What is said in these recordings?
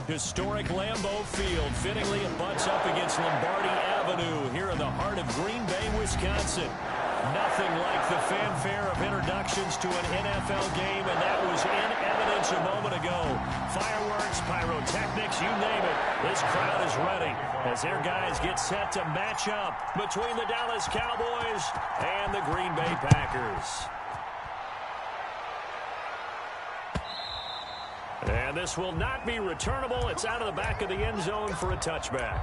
Historic Lambeau Field. Fittingly, it butts up against Lombardi Avenue here in the heart of Green Bay, Wisconsin. Nothing like the fanfare of introductions to an NFL game, and that was in evidence a moment ago. Fireworks, pyrotechnics, you name it. This crowd is ready as their guys get set to match up between the Dallas Cowboys and the Green Bay Packers. And this will not be returnable. It's out of the back of the end zone for a touchback.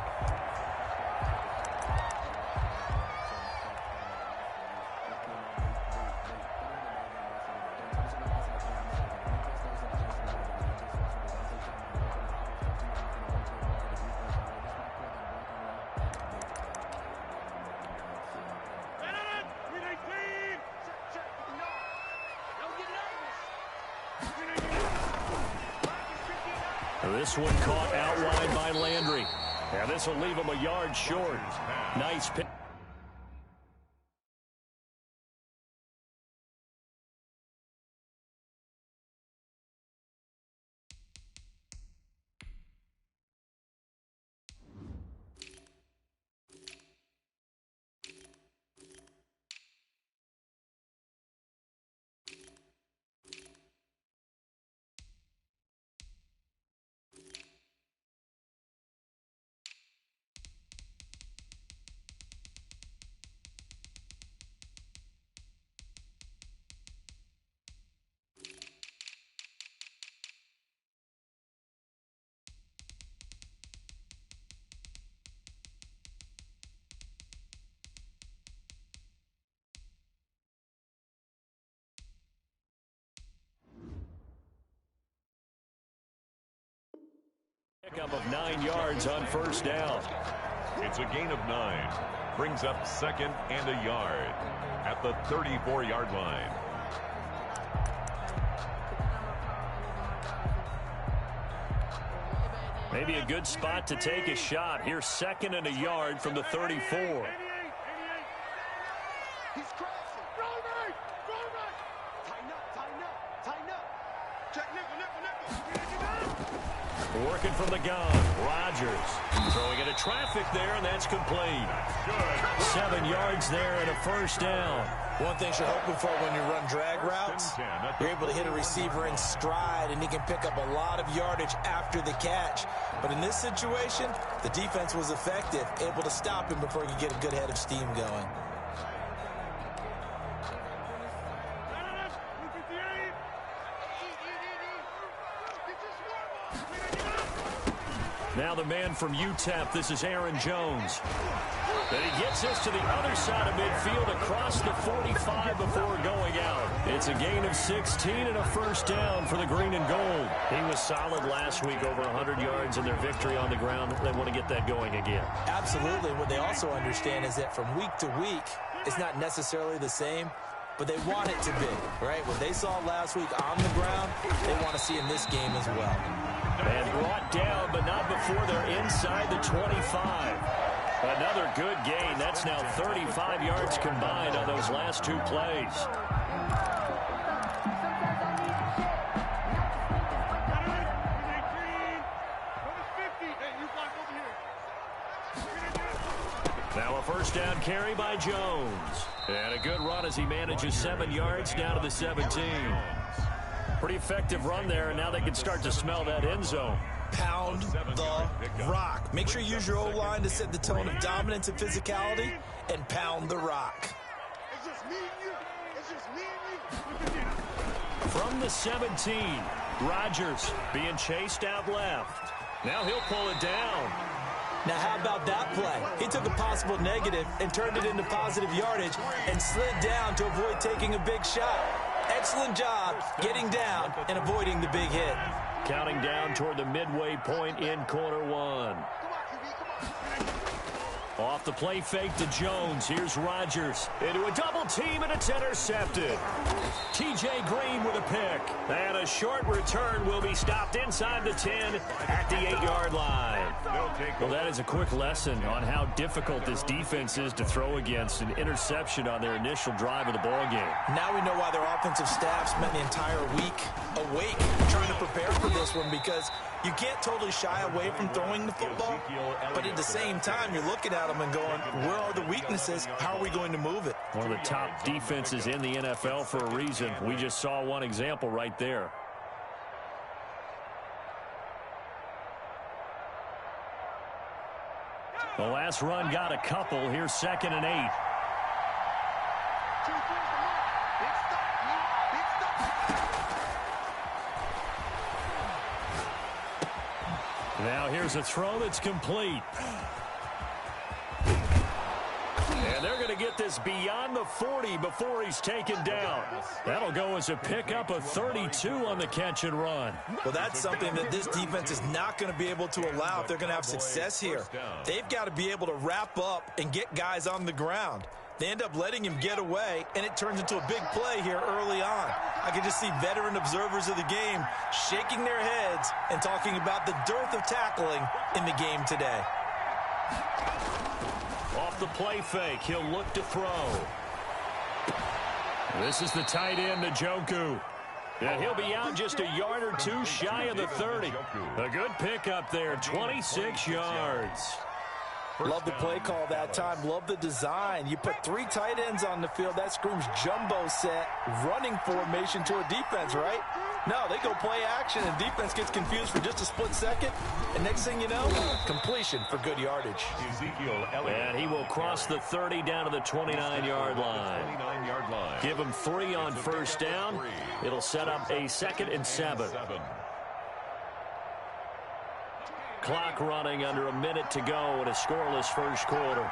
This one caught out wide by Landry. And this will leave him a yard short. Nice pick. Pickup of 9 yards on first down. It's a gain of 9. Brings up second and a yard at the 34-yard line. Maybe a good spot to take a shot. Here's second and a yard from the 34. Working from the gun, Rodgers throwing into traffic there, and that's complete. 7 yards there and a first down. One thing you're hoping for when you run drag routes, you're able to hit a receiver in stride, and he can pick up a lot of yardage after the catch. But in this situation, the defense was effective, able to stop him before he could get a good head of steam going. Now the man from UTEP, this is Aaron Jones. And he gets this to the other side of midfield across the 45 before going out. It's a gain of 16 and a first down for the green and gold. He was solid last week, over 100 yards in their victory on the ground. They want to get that going again. Absolutely. What they also understand is that from week to week, it's not necessarily the same, but they want it to be, right? What they saw last week on the ground, they want to see in this game as well. And brought down, but not before they're inside the 25. Another good gain. That's now 35 yards combined on those last 2 plays. Now a first down carry by Jones. And a good run as he manages 7 yards down to the 17. Pretty effective run there, and now they can start to smell that end zone. Pound the rock. Make sure you use your O-line to set the tone of dominance and physicality, and pound the rock. It's just me and you. It's just me and you. From the 17, Rodgers being chased out left. Now he'll pull it down. Now, how about that play? He took a possible negative and turned it into positive yardage and slid down to avoid taking a big shot. Excellent job getting down and avoiding the big hit. Counting down toward the midway point in quarter 1. Off the play fake to Jones. Here's Rodgers into a double team, and it's intercepted. T.J. A.J. Green with a pick. And a short return will be stopped inside the 10 at the 8-yard line. Well, that is a quick lesson on how difficult this defense is to throw against. An interception on their initial drive of the ballgame. Now we know why their offensive staff spent the entire week awake trying to prepare for this one, because you can't totally shy away from throwing the football, but at the same time, you're looking at them and going, where are the weaknesses? How are we going to move it? One of the top defenses in the NFL for a reason. We just saw one example right there. The last run got a couple. Here's 2nd and 8. Now here's a throw that's complete. And they're going to get this beyond the 40 before he's taken down. That'll go as a pickup of 32 on the catch and run. Well, that's something that this defense is not going to be able to allow if they're going to have success here. They've got to be able to wrap up and get guys on the ground. They end up letting him get away, and it turns into a big play here early on. I can just see veteran observers of the game shaking their heads and talking about the dearth of tackling in the game today. Off the play fake, he'll look to throw. This is the tight end, Njoku. And he'll be out just a yard or two shy of the 30. A good pickup there, 26 yards. Love the play call that time. Love the design. You put 3 tight ends on the field. That screams jumbo set, running formation to a defense, right? No, they go play action, and defense gets confused for just a split second. And next thing you know, completion for good yardage. And he will cross the 30 down to the 29-yard line. Give him 3 on first down. It'll set up a 2nd and 7. Clock running under a minute to go in a scoreless first quarter.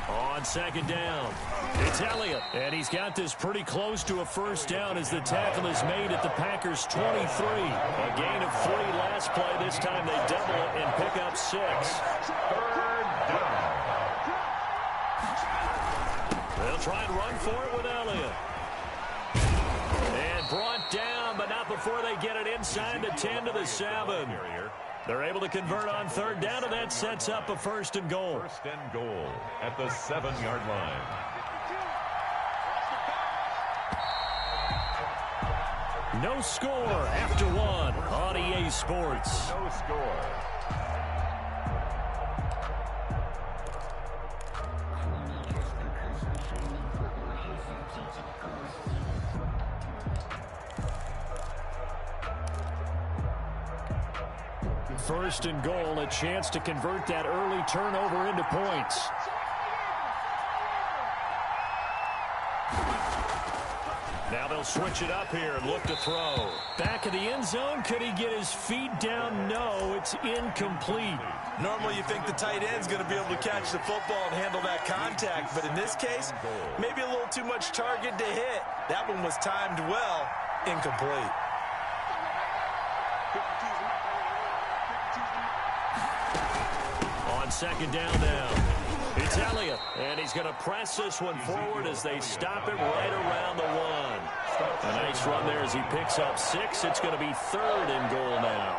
On 2nd down, it's Elliott. And he's got this pretty close to a first down as the tackle is made at the Packers' 23. A gain of 3 last play. This time they double it and pick up 6. 3rd down. They'll try and run for it with Elliott. And brought down, but not before they get it inside the 10 to the 7. They're able to convert on 3rd down, and that sets up a 1st and goal. 1st and goal at the 7-yard line. No score after 1 on EA Sports. No score. First and goal, a chance to convert that early turnover into points. Now they'll switch it up here and look to throw. Back of the end zone, could he get his feet down? No, it's incomplete. Normally you think the tight end's going to be able to catch the football and handle that contact, but in this case, maybe a little too much target to hit. That one was timed well, incomplete. On 2nd down now, it's Elliott, and he's going to press this one forward as they stop it right around the 1. A nice run there as he picks up 6. It's going to be 3rd and goal now.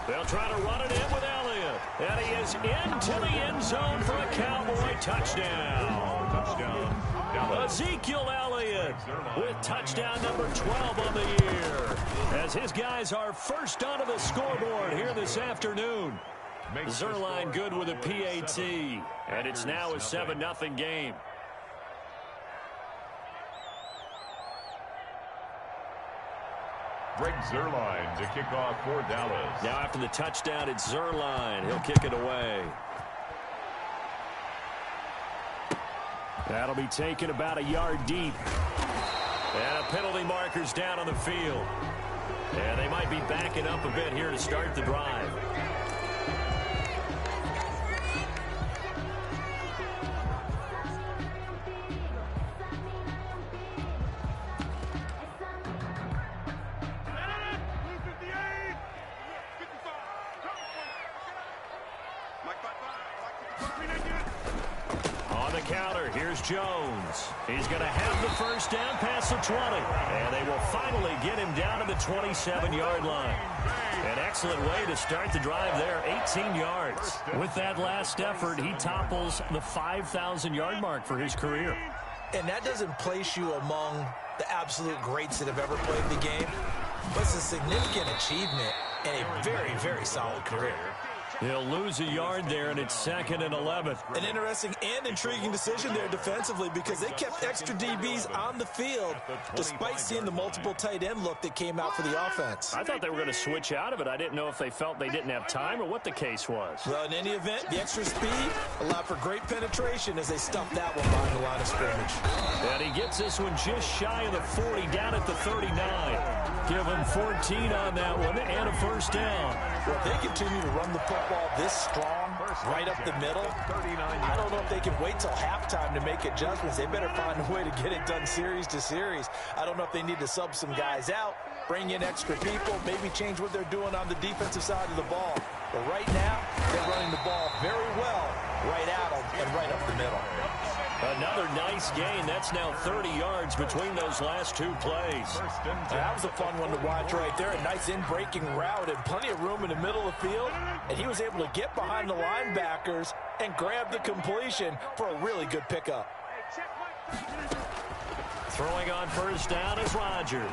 They'll try to run it in with Elliott, and he is into the end zone for a Cowboy touchdown. Touchdown. Ezekiel Elliott with touchdown number 12 on the year, as his guys are first onto the scoreboard here this afternoon. Zerline good with a PAT, and it's now a 7-0 game. Greg Zerline to kick off for Dallas. Now after the touchdown, it's Zerline. He'll kick it away. That'll be taken about a yard deep. And a penalty marker's down on the field. And they might be backing up a bit here to start the drive. counter. Here's Jones. He's going to have the first down past the 20. And they will finally get him down to the 27-yard line. An excellent way to start the drive there, 18 yards. With that last effort, he topples the 5,000-yard mark for his career. And that doesn't place you among the absolute greats that have ever played the game, but it's a significant achievement and a very, very solid career. He'll lose a yard there, and it's 2nd and 11. An interesting and intriguing decision there defensively because they kept extra DBs on the field despite seeing the multiple tight end look that came out for the offense. I thought they were going to switch out of it. I didn't know if they felt they didn't have time or what the case was. Well, in any event, the extra speed allowed for great penetration as they stuffed that one behind the line of scrimmage. And he gets this one just shy of the 40, down at the 39. Give him 14 on that one and a first down. Well, if they continue to run the football this strong, right up the middle, I don't know if they can wait till halftime to make adjustments. They better find a way to get it done series to series. I don't know if they need to sub some guys out, bring in extra people, maybe change what they're doing on the defensive side of the ball. But right now, they're running the ball very well right at them and right up the middle. Another nice gain. That's now 30 yards between those last two plays. That was a fun one to watch right there. A nice in-breaking route and plenty of room in the middle of the field. And he was able to get behind the linebackers and grab the completion for a really good pickup. Throwing on first down is Rodgers.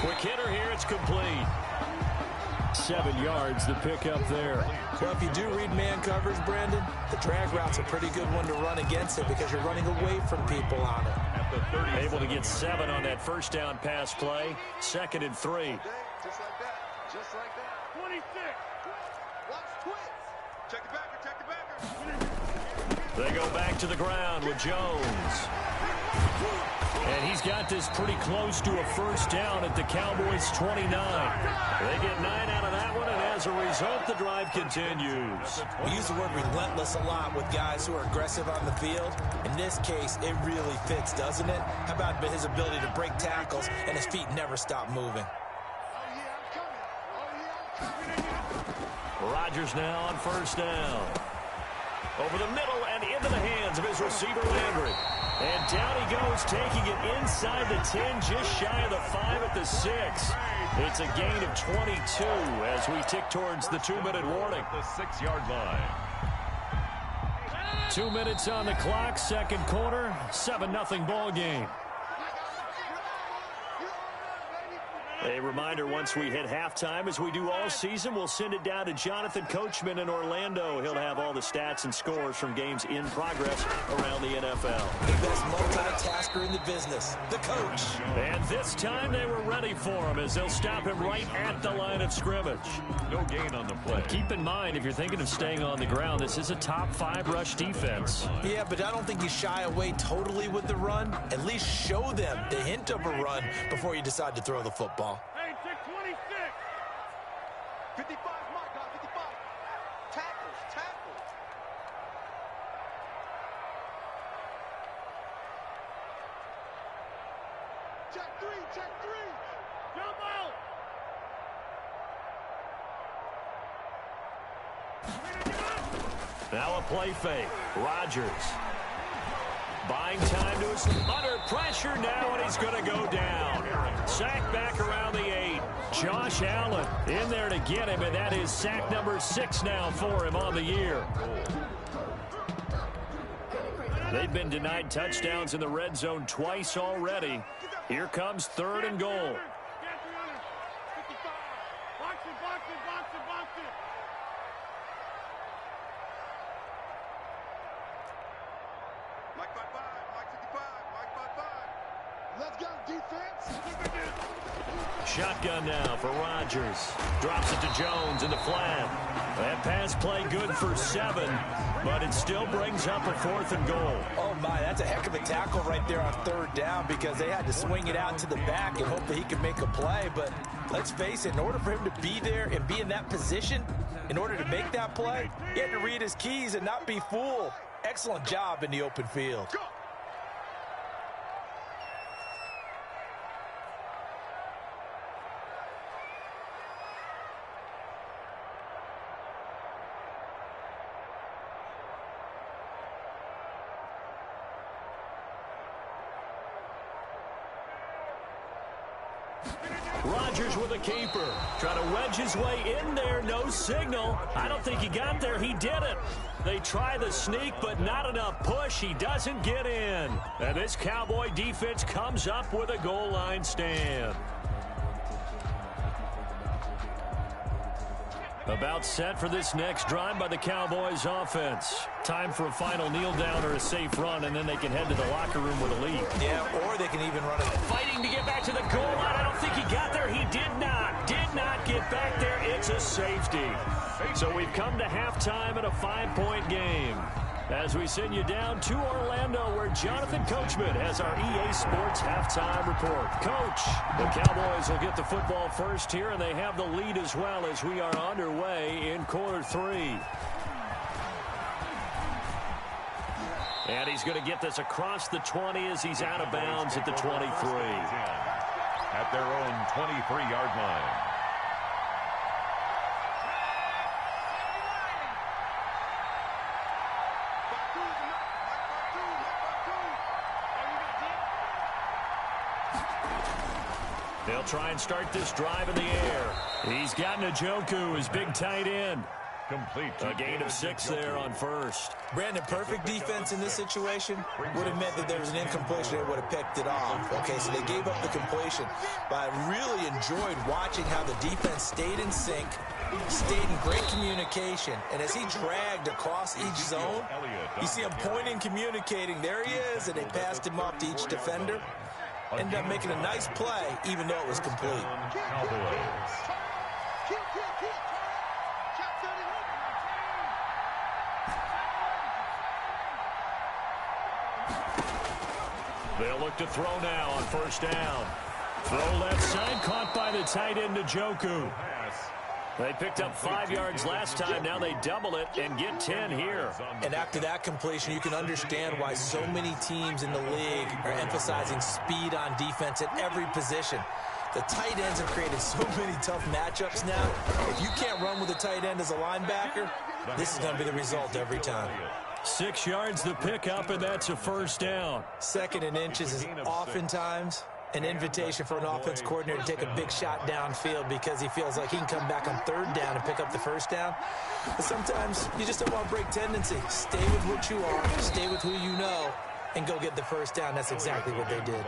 Quick hitter here. It's complete. 7 yards to pick up there. Well, if you do read man coverage, Brandon, the drag route's a pretty good one to run against it because you're running away from people on it. Able to get 7 on that first down pass play. 2nd and 3. Just like that. Just like that. 26. Watch twins. Check the backer. Check the backer. They go back to the ground with Jones. And he's got this pretty close to a first down at the Cowboys' 29. They get 9 out of that one, and as a result, the drive continues. We use the word relentless a lot with guys who are aggressive on the field. In this case, it really fits, doesn't it? How about his ability to break tackles and his feet never stop moving? Rodgers now on first down. Over the middle and into the hands of his receiver, Landry. And down he goes, taking it inside the 10, just shy of the 5 at the 6. It's a gain of 22 as we tick towards the 2-minute warning. The 6-yard line. 2 minutes on the clock, second quarter, 7-0 ball game. A reminder, once we hit halftime, as we do all season, we'll send it down to Jonathan Coachman in Orlando. He'll have all the stats and scores from games in progress around the NFL. The best multitasker in the business, the coach. And this time they were ready for him as they'll stop him right at the line of scrimmage. No gain on the play. Keep in mind, if you're thinking of staying on the ground, this is a top 5 rush defense. Yeah, but I don't think you shy away totally with the run. At least show them the hint of a run before you decide to throw the football. Hey, check 26. 55, my God, 55. Tackles. Check 3. Jump out. Now a play fake. Rodgers. Buying time to his under pressure now, and he's going to go down. Sack back around the 8. Josh Allen in there to get him, and that is sack number 6 now for him on the year. They've been denied touchdowns in the red zone twice already. Here comes 3rd and goal. Let's go, defense. Shotgun now for Rodgers. Drops it to Jones in the flat. That pass play good for 7, but it still brings up a 4th and goal. Oh, my, that's a heck of a tackle right there on 3rd down because they had to swing it out to the back and hope that he could make a play. But let's face it, in order for him to be there and be in that position, in order to make that play, he had to read his keys and not be fooled. Excellent job in the open field. Go. Rodgers with a keeper. Trying to wedge his way in there. No signal. I don't think he got there. He didn't. They try the sneak, but not enough push. He doesn't get in. And this Cowboy defense comes up with a goal line stand. About set for this next drive by the Cowboys offense. Time for a final kneel down or a safe run, and then they can head to the locker room with a lead. Yeah, or they can even run it. Fighting to get back to the goal line. I don't think he got there. He did not get back there. It's a safety. So we've come to halftime in a 5-point game. As we send you down to Orlando, where Jonathan Coachman has our EA Sports halftime report. Coach, the Cowboys will get the football first here, and they have the lead as well as we are underway in quarter 3. And he's going to get this across the 20 as he's out of bounds at the 23. At their own 23-yard line. They'll try and start this drive in the air. He's got Njoku, his big tight end. Complete. A gain of 6 there on first. Brandon, perfect defense in this situation would have meant that there was an incompletion. They would have picked it off. Okay, so they gave up the completion. But I really enjoyed watching how the defense stayed in sync, stayed in great communication. And as he dragged across each zone, you see him pointing, communicating. There he is, and they passed him off to each defender. Ended up making a nice play, even though it was complete. They'll look to throw now on first down. Throw left side, caught by the tight end Njoku. They picked up 5 yards last time. Now they double it and get 10 here. And after that completion, you can understand why so many teams in the league are emphasizing speed on defense at every position. The tight ends have created so many tough matchups now. If you can't run with a tight end as a linebacker, this is going to be the result every time. 6 yards the pickup, and that's a first down. 2nd and inches is oftentimes an invitation for an offense coordinator to take a big shot downfield because he feels like he can come back on 3rd down and pick up the first down. But sometimes you just don't want to break tendency. Stay with what you are, stay with who you know, and go get the first down. That's exactly what they did.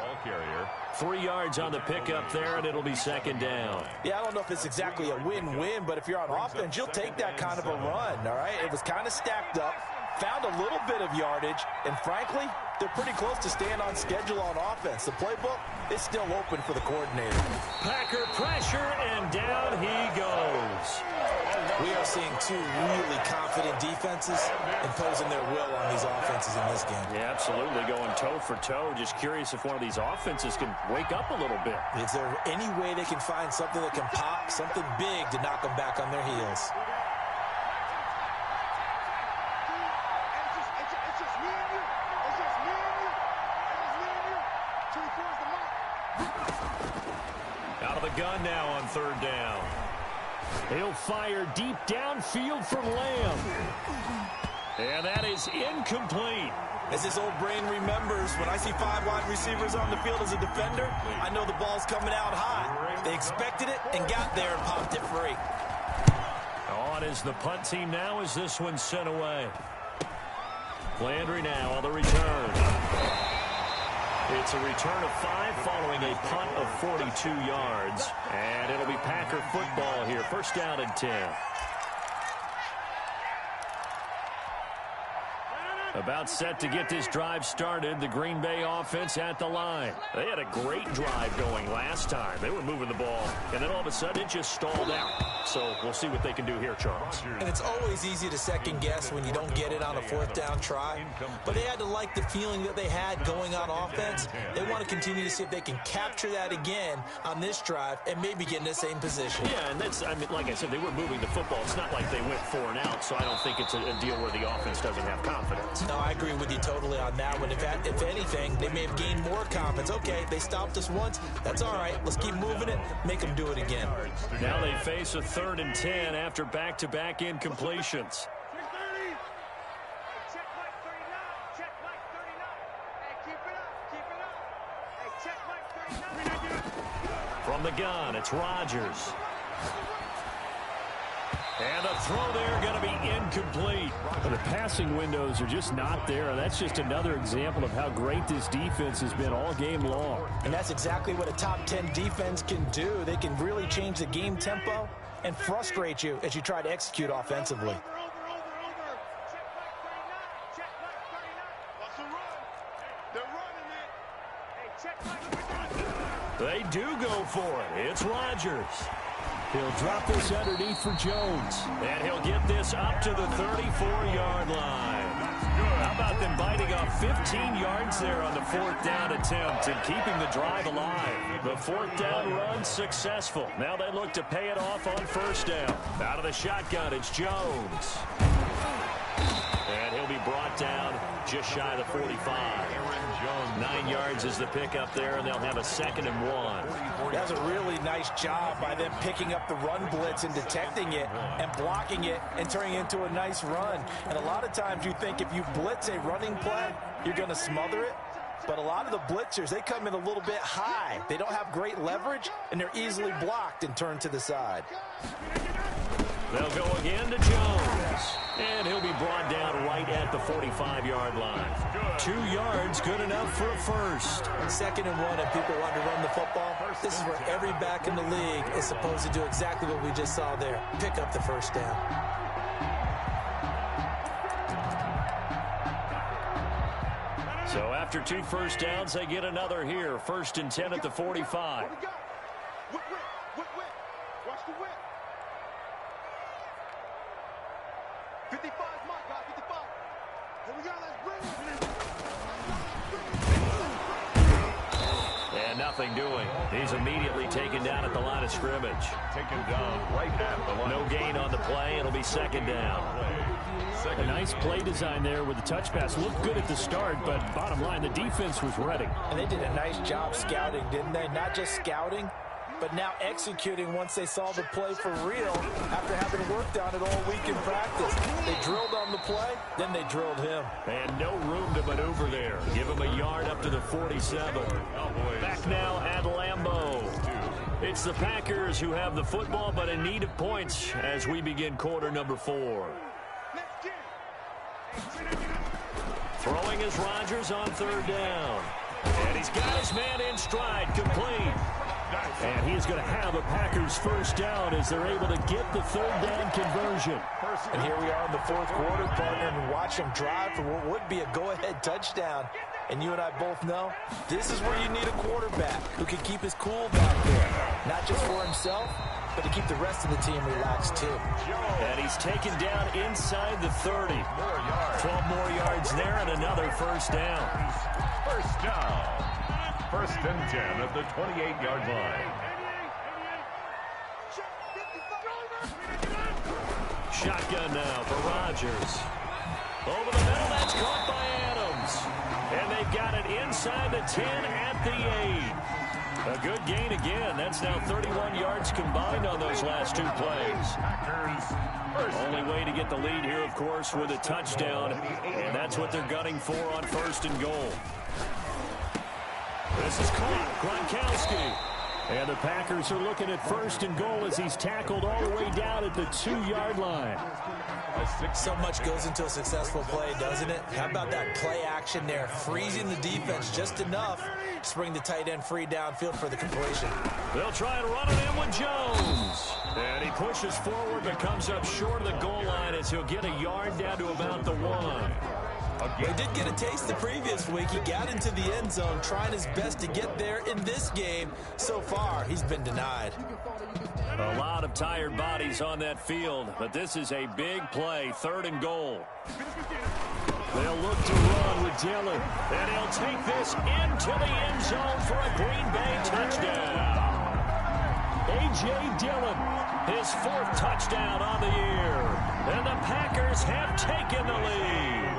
3 yards on the pickup there, and it'll be 2nd down. Yeah, I don't know if it's exactly a win-win, but if you're on offense, you'll take that kind of a run, all right? It was kind of stacked up, found a little bit of yardage, and frankly, they're pretty close to staying on schedule on offense. The playbook is still open for the coordinator. Packer pressure, and down he goes. We are seeing 2 really confident defenses imposing their will on these offenses in this game. Yeah, absolutely, going toe for toe. Just curious if one of these offenses can wake up a little bit. Is there any way they can find something that can pop, something big to knock them back on their heels? Out of the gun now on 3rd down. He'll fire deep downfield from Lamb. And that is incomplete. As his old brain remembers, when I see 5 wide receivers on the field as a defender, I know the ball's coming out high. They expected it and got there and popped it free. On is the punt team now as this one's sent away. Landry now on the return. It's a return of 5 following a punt of 42 yards. And it'll be Packer football here. First down and 10. About set to get this drive started. The Green Bay offense at the line. They had a great drive going last time. They were moving the ball, and then all of a sudden it just stalled out. So we'll see what they can do here, Charles. And it's always easy to second guess when you don't get it on a 4th down try. But they had to like the feeling that they had going on offense. They want to continue to see if they can capture that again on this drive and maybe get in the same position. Yeah, and that's, I mean, like I said, they were moving the football. It's not like they went 4 and out, so I don't think it's a deal where the offense doesn't have confidence. No, I agree with you totally on that one. If anything, they may have gained more confidence. Okay, they stopped us once. That's all right. Let's keep moving it. Make them do it again. Now they face a 3rd and 10 after back-to-back incompletions. From the gun, it's Rodgers. And a throw there going to be incomplete. But the passing windows are just not there. That's just another example of how great this defense has been all game long. And that's exactly what a top 10 defense can do. They can really change the game tempo and frustrate you as you try to execute offensively. They do go for it. It's Rodgers. He'll drop this underneath for Jones. And he'll get this up to the 34-yard line. How about them biting off 15 yards there on the fourth down attempt and keeping the drive alive? The fourth down run successful. Now they look to pay it off on first down. Out of the shotgun, it's Jones. And he'll be brought down just shy of the 45. 9 yards is the pickup there, and they'll have a 2nd and 1. That's a really nice job by them picking up the run blitz and detecting it and blocking it and turning it into a nice run. And a lot of times you think if you blitz a running play, you're going to smother it. But a lot of the blitzers, they come in a little bit high. They don't have great leverage, and they're easily blocked and turned to the side. They'll go again to Jones. And he'll be brought down right at the 45-yard line. 2 yards, good enough for a first. 2nd and 1, and people want to run the football. This is where every back in the league is supposed to do exactly what we just saw there. Pick up the first down. So after 2 first downs, they get another here. 1st and 10 at the 45. Watch the whip. 55, my guy, 55. Here we go, let's bring it. And nothing doing. He's immediately taken down at the line of scrimmage. Taken down right at the line. No gain on the play. It'll be 2nd down. A nice play design there with the touch pass. Looked good at the start, but bottom line, the defense was ready. And they did a nice job scouting, didn't they? Not just scouting, but now executing once they saw the play for real after having worked on it all week in practice. They drilled on the play, then they drilled him. And no room to maneuver there. Give him a yard up to the 47. Back now at Lambeau. It's the Packers who have the football, but in need of points as we begin quarter number 4. Throwing is Rodgers on 3rd down. And he's got his man in stride, complete. And he's going to have a Packers first down as they're able to get the 3rd down conversion. And here we are in the 4th quarter, partner, and watch him drive for what would be a go-ahead touchdown. And you and I both know this is where you need a quarterback who can keep his cool back there. Not just for himself, but to keep the rest of the team relaxed too. And he's taken down inside the 30. 12 more yards there and another first down. First down. 1st and 10 at the 28-yard line. Shotgun now for Rodgers. Over the middle, that's caught by Adams. And they've got it inside the 10 at the 8. A good gain again. That's now 31 yards combined on those last 2 plays. Only way to get the lead here, of course, with a touchdown. And that's what they're gunning for on 1st and goal. This is caught. Gronkowski. And the Packers are looking at 1st and goal as he's tackled all the way down at the 2-yard line. So much goes into a successful play, doesn't it? How about that play action there? Freezing the defense just enough to bring the tight end free downfield for the completion. They'll try and run it in with Jones. And he pushes forward but comes up short of the goal line as he'll get a yard down to about the 1. He did get a taste the previous week. He got into the end zone trying his best to get there in this game. So far, he's been denied. A lot of tired bodies on that field, but this is a big play, 3rd and goal. They'll look to run with Dillon, and he'll take this into the end zone for a Green Bay touchdown. A.J. Dillon, his 4th touchdown on the year, and the Packers have taken the lead.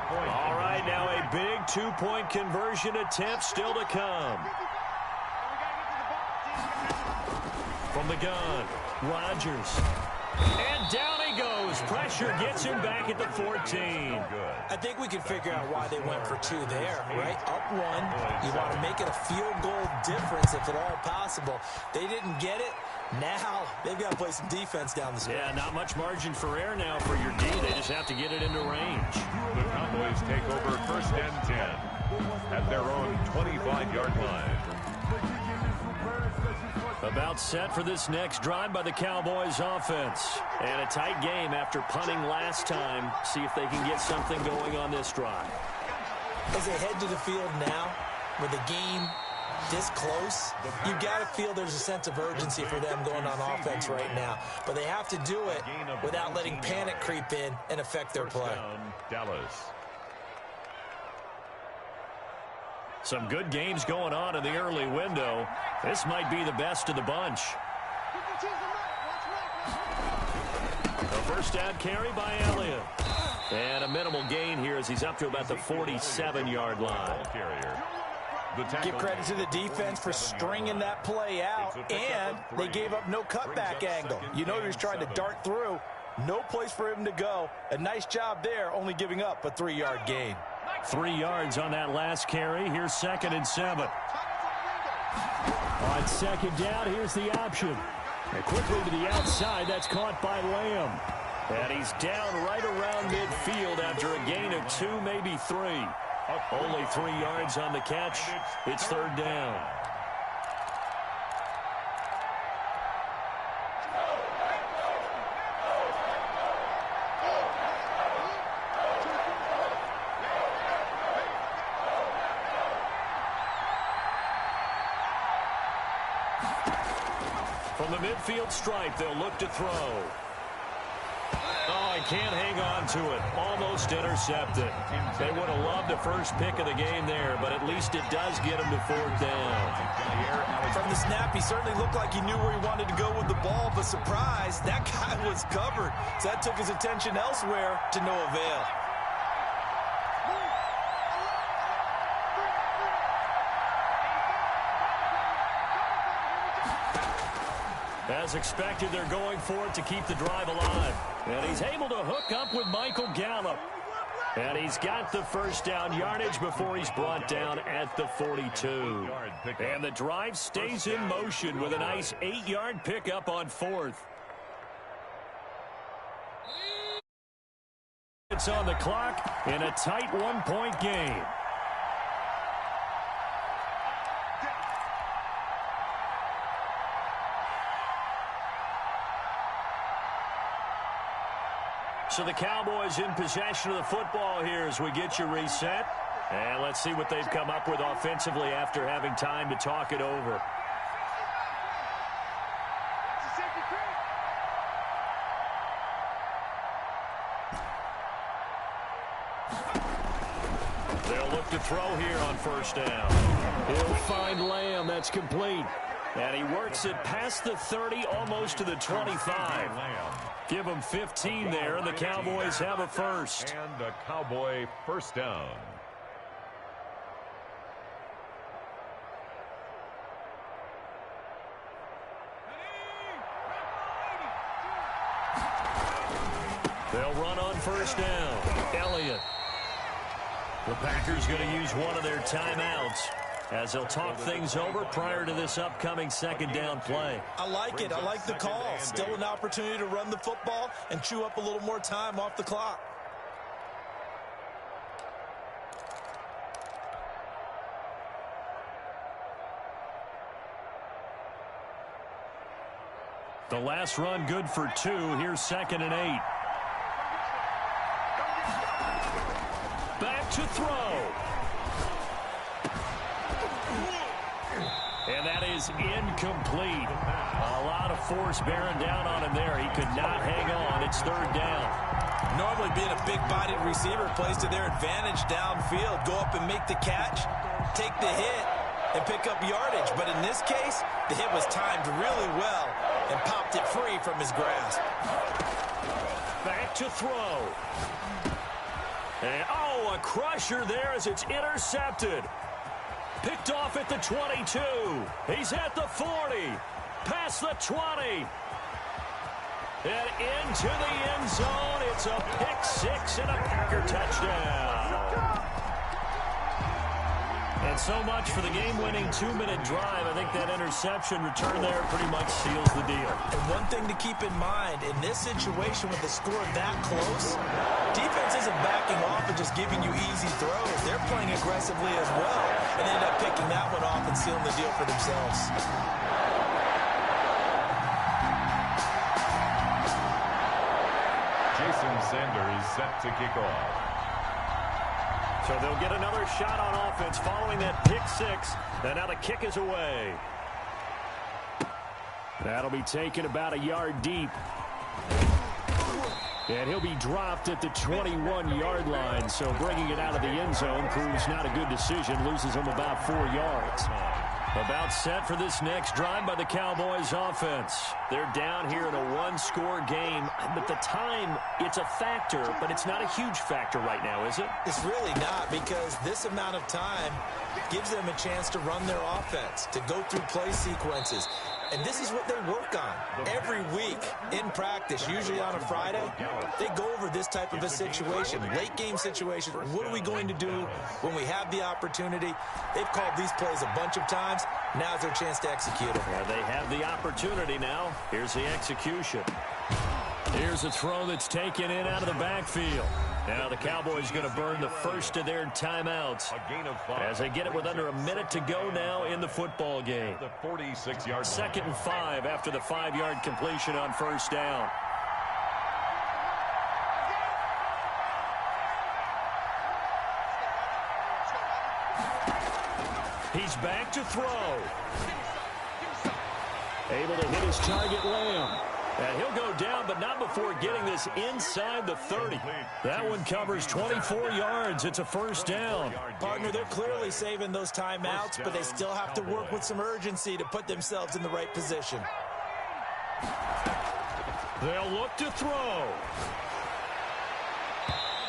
All right, now a big 2-point conversion attempt still to come. From the gun, Rodgers. And down he goes. Pressure gets him back at the 14. I think we can figure out why they went for 2 there, right? Up 1, you want to make it a field goal difference if at all possible. They didn't get it. Now they've got to play some defense down the stretch. Yeah, not much margin for error now for your D. They just have to get it into range. The Cowboys take over 1st and 10 at their own 25-yard line. About set for this next drive by the Cowboys offense. And a tight game after punting last time. See if they can get something going on this drive. As they head to the field now, with the game this close, you've got to feel there's a sense of urgency for them going on offense right now. But they have to do it without letting panic creep in and affect their play. Dallas. Some good games going on in the early window. This might be the best of the bunch. The first down carry by Elliott. And a minimal gain here as he's up to about the 47-yard line. Give credit to the defense for stringing that play out, and they gave up no cutback angle. You know he was trying to dart through. No place for him to go. A nice job there, only giving up a 3-yard gain. 3 yards on that last carry. Here's 2nd and 7. On 2nd down, here's the option. And quickly to the outside, that's caught by Lamb. And he's down right around midfield after a gain of 2, maybe 3. Only 3 yards on the catch. It's 3rd down. From the midfield stripe, they'll look to throw. Oh, he can't hang on to it. Almost intercepted. They would have loved the first pick of the game there, but at least it does get him to 4th down. From the snap, he certainly looked like he knew where he wanted to go with the ball, but surprise, that guy was covered. So that took his attention elsewhere to no avail. As expected, they're going for it to keep the drive alive. And he's able to hook up with Michael Gallup. And he's got the first down yardage before he's brought down at the 42. And the drive stays in motion with a nice 8-yard pickup on 4th. It's on the clock in a tight 1-point game. So the Cowboys in possession of the football here as we get you reset. And let's see what they've come up with offensively after having time to talk it over. They'll look to throw here on 1st down. He'll find Lamb. That's complete. And he works it past the 30, almost to the 25. Give him 15 there, and the Cowboys have a first. And a Cowboy first down. They'll run on 1st down. Elliott. The Packers going to use one of their timeouts as they'll talk things over prior to this upcoming 2nd down play. I like it. I like the call. Still an opportunity to run the football and chew up a little more time off the clock. The last run good for 2. Here's 2nd and 8. Back to throw. And that is incomplete. A lot of force bearing down on him there. He could not hang on. It's 3rd down. Normally being a big-bodied receiver plays to their advantage downfield. Go up and make the catch, take the hit, and pick up yardage. But in this case, the hit was timed really well and popped it free from his grasp. Back to throw. And, oh, a crusher there as it's intercepted. Picked off at the 22. He's at the 40. Past the 20. And into the end zone. It's a pick six and a Packer touchdown. And so much for the game-winning 2-minute drive. I think that interception return there pretty much seals the deal. And one thing to keep in mind, in this situation with the score that close, defense isn't backing off and just giving you easy throws. They're playing aggressively as well, and end up picking that one off and sealing the deal for themselves. Jason Sanders set to kick off. So they'll get another shot on offense following that pick six. And now the kick is away. That'll be taken about a yard deep. And he'll be dropped at the 21-yard line. So bringing it out of the end zone proves not a good decision. Loses him about 4 yards. About set for this next drive by the Cowboys offense. They're down here in a one-score game. But the time, it's a factor, but it's not a huge factor right now, is it? It's really not, because this amount of time gives them a chance to run their offense, to go through play sequences. And this is what they work on every week in practice, usually on a Friday. They go over this type of a situation, late game situation. What are we going to do when we have the opportunity? They've called these plays a bunch of times. Now's their chance to execute them. Yeah, they have the opportunity now. Here's the execution. Here's a throw that's taken in out of the backfield. Now the Cowboys going to burn the first of their timeouts as they get it with under a minute to go now in the football game. The 46-yard. 2nd and 5 after the 5-yard completion on first down. He's back to throw. Able to hit his target, Lamb. And he'll go down, but not before getting this inside the 30. That one covers 24 yards. It's a first down. Partner, they're clearly saving those timeouts, but they still have to work with some urgency to put themselves in the right position. They'll look to throw.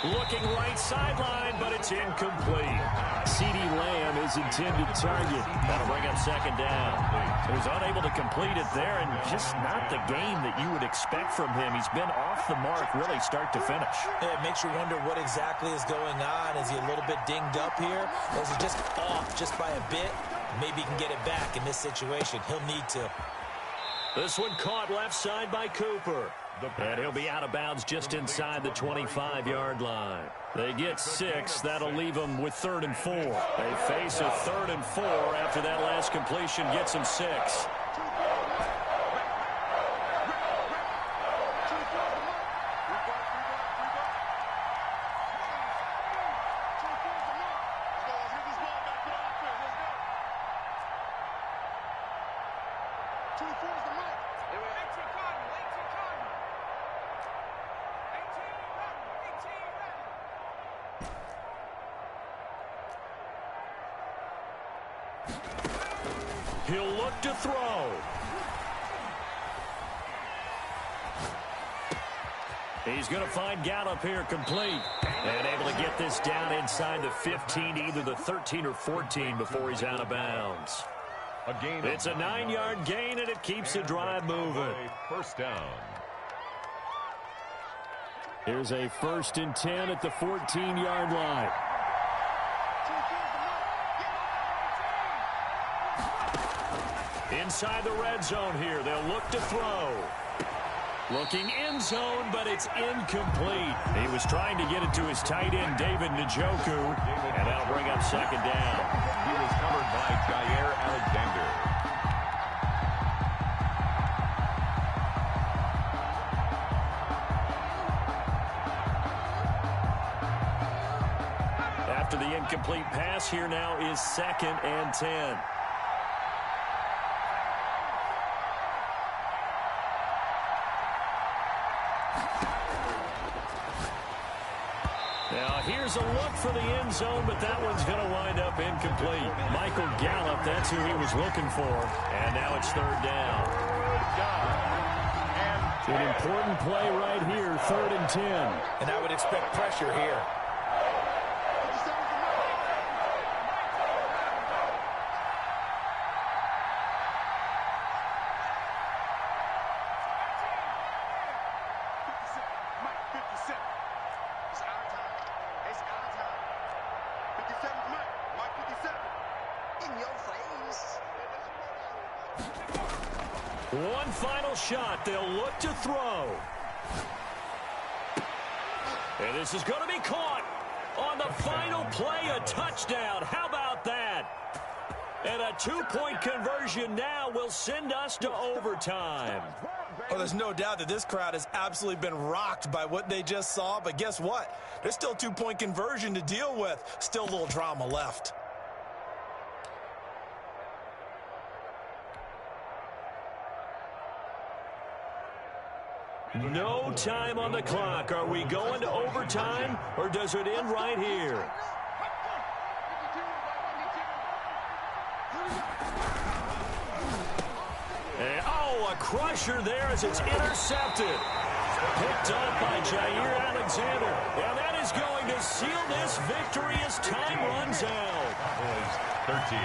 Looking right sideline, but it's incomplete. CeeDee Lamb is intended target. That'll bring up 2nd down. He was unable to complete it there, and just not the game that you would expect from him. He's been off the mark really start to finish. It makes you wonder what exactly is going on. Is he a little bit dinged up here? Or is he just off just by a bit? Maybe he can get it back in this situation. He'll need to. This one caught left side by Cooper. And he'll be out of bounds just inside the 25-yard line. They get 6. That'll leave them with 3rd and 4. They face a 3rd and 4 after that last completion gets them 6. He'll look to throw. He's going to find Gallup here complete. And able to get this down inside the 15, either the 13 or 14 before he's out of bounds. It's a 9-yard gain, and it keeps the drive moving. First down. Here's a 1st and 10 at the 14-yard line. Inside the red zone here. They'll look to throw. Looking end zone, but it's incomplete. He was trying to get it to his tight end, David Njoku, and that'll bring up 2nd down. He was covered by Jair Alexander. After the incomplete pass, here now is 2nd and 10. Now here's a look for the end zone, but that one's going to wind up incomplete. Michael Gallup, that's who he was looking for. And now it's 3rd down. An important play right here, 3rd and 10. And I would expect pressure here. One final shot. They'll look to throw. And this is going to be caught on the final play, a touchdown. How about that? And a two-point conversion now will send us to overtime. Oh, there's no doubt that this crowd has absolutely been rocked by what they just saw. But guess what? There's still a two-point conversion to deal with. Still a little drama left. No time on the clock. Are we going to overtime, or does it end right here? And, oh, a crusher there as it's intercepted. Picked up by Jair Alexander. And that is going to seal this victory as time runs out. 13.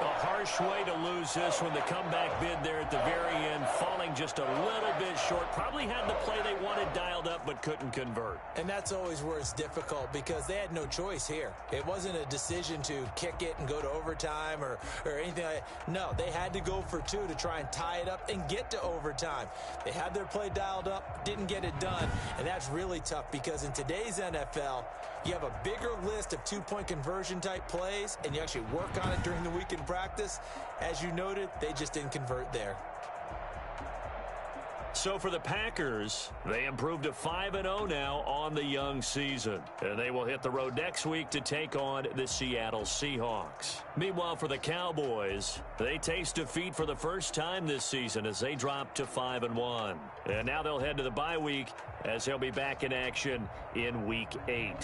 A harsh way to lose this when the comeback bid there at the very end, falling just a little bit short. Probably had the play they wanted dialed up but couldn't convert. And that's always where it's difficult because they had no choice here. It wasn't a decision to kick it and go to overtime or anything like that. No, they had to go for two to try and tie it up and get to overtime. They had their play dialed up, didn't get it done, and that's really tough because in today's NFL, you have a bigger list of two-point conversion type plays, and you actually work on it during the week in practice. As you noted, they just didn't convert there. So for the Packers, they improved to 5-0 now on the young season. And they will hit the road next week to take on the Seattle Seahawks. Meanwhile, for the Cowboys, they taste defeat for the first time this season as they drop to 5-1. And now they'll head to the bye week as they'll be back in action in Week 8.